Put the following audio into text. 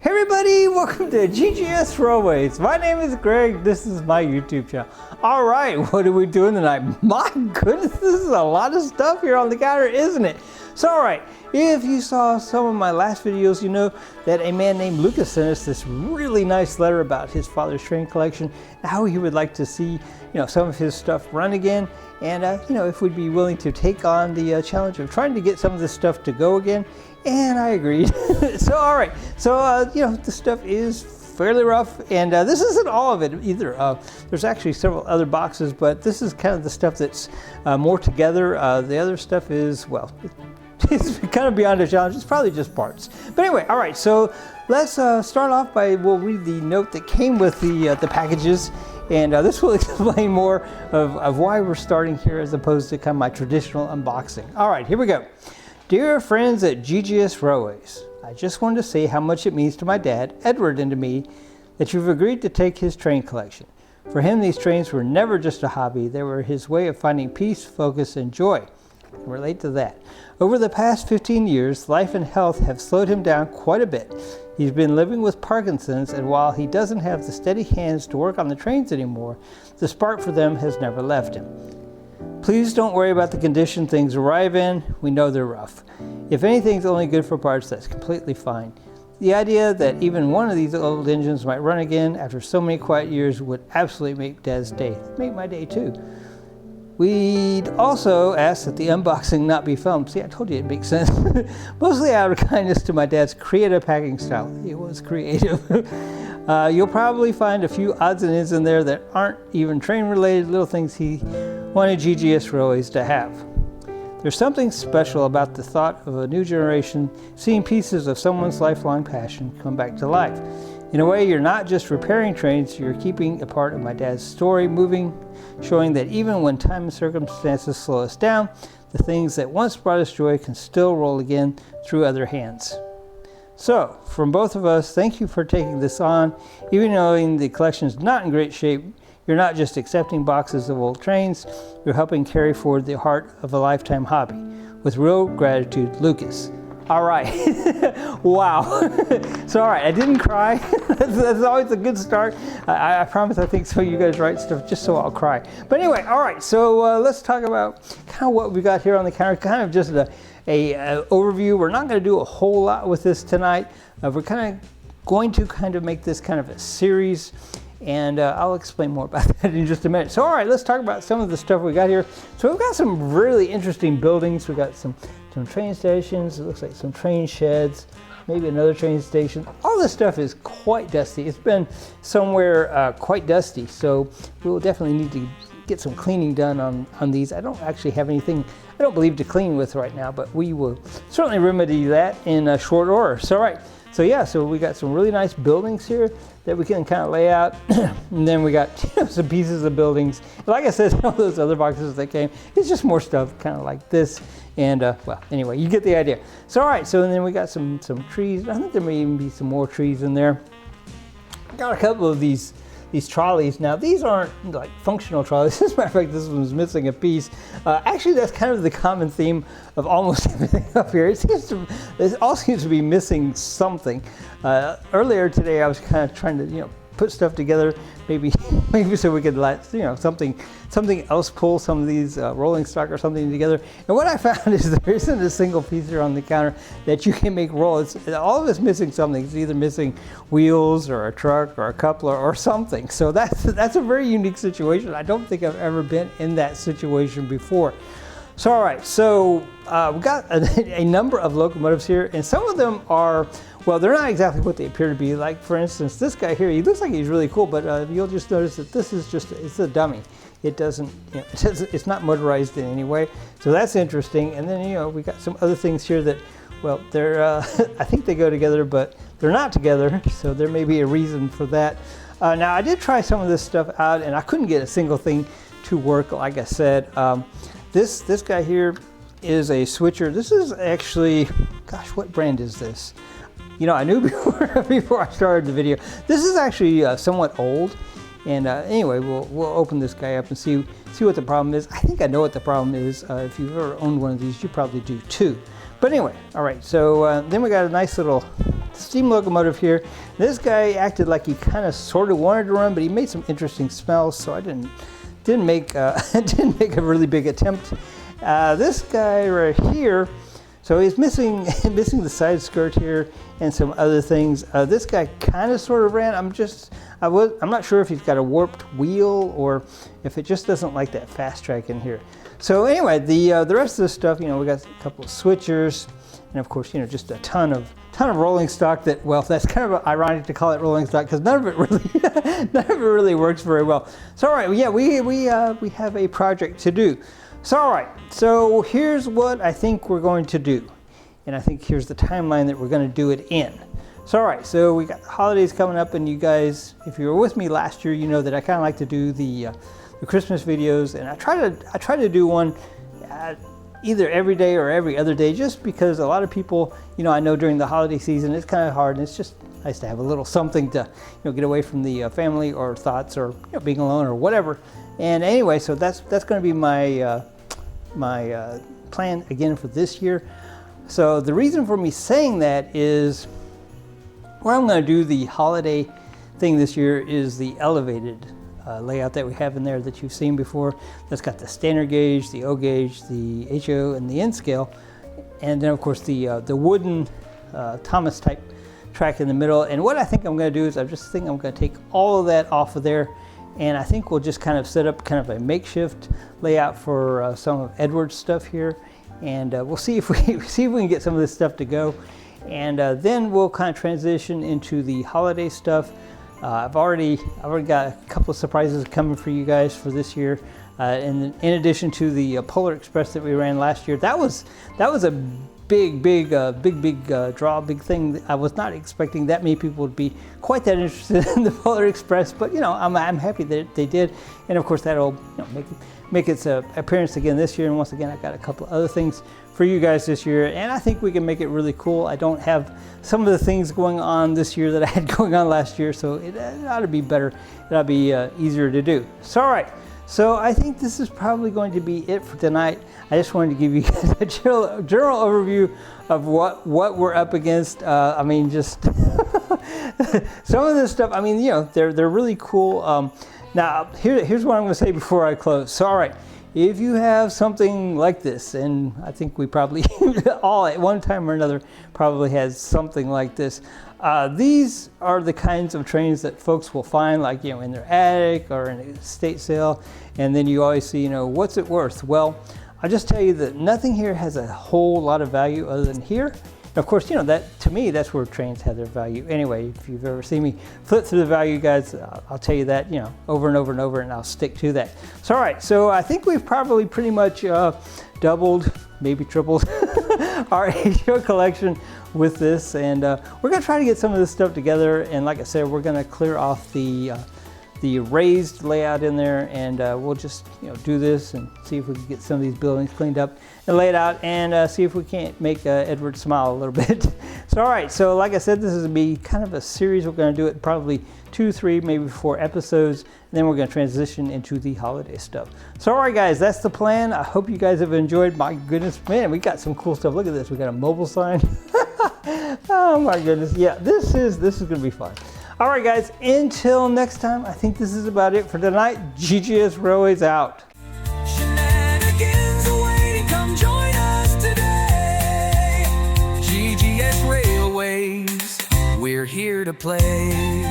Hey everybody, welcome to GGS Railways. My name is Greg, this is my YouTube channel. All right, what are we doing tonight? My goodness, this is a lot of stuff here on the counter, isn't it? So all right, if you saw some of my last videos, you know that a man named Lucas sent us this really nice letter about his father's train collection, and how he would like to see, some of his stuff run again, and if we'd be willing to take on the challenge of trying to get some of this stuff to go again. And I agreed. So all right, so the stuff is fairly rough, and this isn't all of it either. There's actually several other boxes, but this is kind of the stuff that's more together. The other stuff is, well, it's kind of beyond a challenge. It's probably just parts. But anyway, all right, so let's start off by, we'll read the note that came with the packages, and this will explain more of why we're starting here as opposed to kind of my traditional unboxing. All right, here we go. Dear friends at GGS Railways, I just wanted to say how much it means to my dad, Edward, and to me that you've agreed to take his train collection. For him, these trains were never just a hobby. They were his way of finding peace, focus, and joy. I can relate to that. Over the past 15 years, life and health have slowed him down quite a bit. He's been living with Parkinson's, and while he doesn't have the steady hands to work on the trains anymore, the spark for them has never left him. Please don't worry about the condition things arrive in. We know they're rough. If anything's only good for parts, that's completely fine. The idea that even one of these old engines might run again after so many quiet years would absolutely make Dad's day. Make my day too. We'd also ask that the unboxing not be filmed. See, I told you it makes sense. Mostly out of kindness to my dad's creative packing style. It was creative. You'll probably find a few odds and ends in there that aren't even train related, little things he wanted GGS Railways to have. There's something special about the thought of a new generation seeing pieces of someone's lifelong passion come back to life. In a way, you're not just repairing trains, you're keeping a part of my dad's story moving, showing that even when time and circumstances slow us down, the things that once brought us joy can still roll again through other hands. So, from both of us, thank you for taking this on. Even knowing the collection is not in great shape, you're not just accepting boxes of old trains, you're helping carry forward the heart of a lifetime hobby. With real gratitude, Lucas. All right. Wow. So, all right, I didn't cry. That's always a good start. I promise I think so you guys write stuff just so I'll cry. But anyway, all right, so let's talk about kind of what we got here on the counter, kind of just a overview. We're not going to do a whole lot with this tonight. We're kind of going to make this kind of a series, and I'll explain more about that in just a minute. So all right, let's talk about some of the stuff we got here. So we've got some really interesting buildings. We got some train stations. It looks like some train sheds, maybe another train station. All this stuff is quite dusty. It's been somewhere quite dusty, so we will definitely need to get some cleaning done on these. I don't actually have anything, I don't believe, to clean with right now, but we will certainly remedy that in a short order. So all right, so yeah, so we got some really nice buildings here that we can kind of lay out. And then we got some pieces of buildings. Like I said, some of those other boxes that came, it's just more stuff kind of like this. And well, anyway, you get the idea. So all right, so then we got some trees. I think there may even be some more trees in there. Got a couple of these trolleys. Now these aren't like functional trolleys. As a matter of fact, this one's missing a piece. Actually, that's kind of the common theme of almost everything up here. It all seems to be missing something. Earlier today, I was kind of trying to put stuff together, maybe so we could let something else pull some of these rolling stock or something together. And what I found is there isn't a single piece here on the counter that you can make roll. All of it's missing something. It's either missing wheels or a truck or a coupler or something. So that's a very unique situation. I don't think I've ever been in that situation before. So all right, so we've got a number of locomotives here, and some of them are, well, they're not exactly what they appear to be. Like, for instance, this guy here, he looks like he's really cool, but you'll just notice that this is it's a dummy. It doesn't, it's not motorized in any way. So that's interesting. And then, we got some other things here that, well, they're, I think they go together, but they're not together. So there may be a reason for that. Now, I did try some of this stuff out, and I couldn't get a single thing to work, like I said. This guy here is a switcher. This is actually, gosh, what brand is this? I knew before I started the video. This is actually somewhat old, and anyway, we'll open this guy up and see what the problem is. I think I know what the problem is. If you've ever owned one of these, you probably do too. But anyway, all right. So then we got a nice little steam locomotive here. This guy acted like he kind of sort of wanted to run, but he made some interesting smells, so I didn't make didn't make a really big attempt. This guy right here, so he's missing the side skirt here and some other things. This guy kind of sort of ran. I'm not sure if he's got a warped wheel or if it just doesn't like that fast track in here. So anyway, the rest of the stuff, we got a couple of switchers, and of course, just a ton of rolling stock. That, well, that's kind of ironic to call it rolling stock because none of it really works very well. So all right, yeah, we have a project to do. So all right, so here's what I think we're going to do, and I think here's the timeline that we're going to do it in. So all right, so we got the holidays coming up, and you guys, if you were with me last year, you know that I kind of like to do the Christmas videos, and I try to do one either every day or every other day, just because a lot of people, I know during the holiday season it's kind of hard, and it's just nice to have a little something to get away from the family or thoughts or being alone or whatever. And anyway, so that's going to be my my plan again for this year. So the reason for me saying that is, where I'm going to do the holiday thing this year is the elevated layout that we have in there that you've seen before. That's got the standard gauge, the O gauge, the HO, and the N scale, and then of course the wooden Thomas type track in the middle. And what I think I'm going to do is I'm going to take all of that off of there, and I think we'll just kind of set up kind of a makeshift layout for some of Edward's stuff here, and we'll see if we can get some of this stuff to go, and then we'll kind of transition into the holiday stuff. I've already got a couple of surprises coming for you guys for this year, and in addition to the Polar Express that we ran last year. That was a big draw, big thing. I was not expecting that many people would be quite that interested in the Polar Express, but I'm happy that they did, and of course that'll make its appearance again this year. And once again, I got a couple of other things for you guys this year, and I think we can make it really cool. I don't have some of the things going on this year that I had going on last year, so it ought to be better. It ought to be easier to do. So all right, so I think this is probably going to be it for tonight. I just wanted to give you guys a general overview of what we're up against. Just some of this stuff. They're really cool. Now here's what I'm going to say before I close. So all right, if you have something like this, and I think we probably all at one time or another probably has something like this, these are the kinds of trains that folks will find, like in their attic or in an estate sale, and then you always see, what's it worth? Well, I'll just tell you that nothing here has a whole lot of value other than here. Of course, that to me, that's where trains have their value. Anyway, if you've ever seen me flip through the value guides, I'll tell you that, over and over and over, and I'll stick to that. So, all right, so I think we've probably pretty much doubled, maybe tripled our HO collection with this, and we're gonna try to get some of this stuff together. And like I said, we're gonna clear off the raised layout in there, and we'll just do this and see if we can get some of these buildings cleaned up and laid out, and see if we can't make Edward smile a little bit. So all right, so like I said, this is gonna be kind of a series. We're gonna do it probably 2, 3, maybe 4 episodes, and then we're gonna transition into the holiday stuff. So all right guys, that's the plan. I hope you guys have enjoyed. My goodness, man, we got some cool stuff. Look at this, we got a mobile sign. Oh my goodness, yeah, this is gonna be fun. All right, guys, until next time, I think this is about it for tonight. GGS Railways out. Shenanigans awaiting, come join us today. GGS Railways, we're here to play.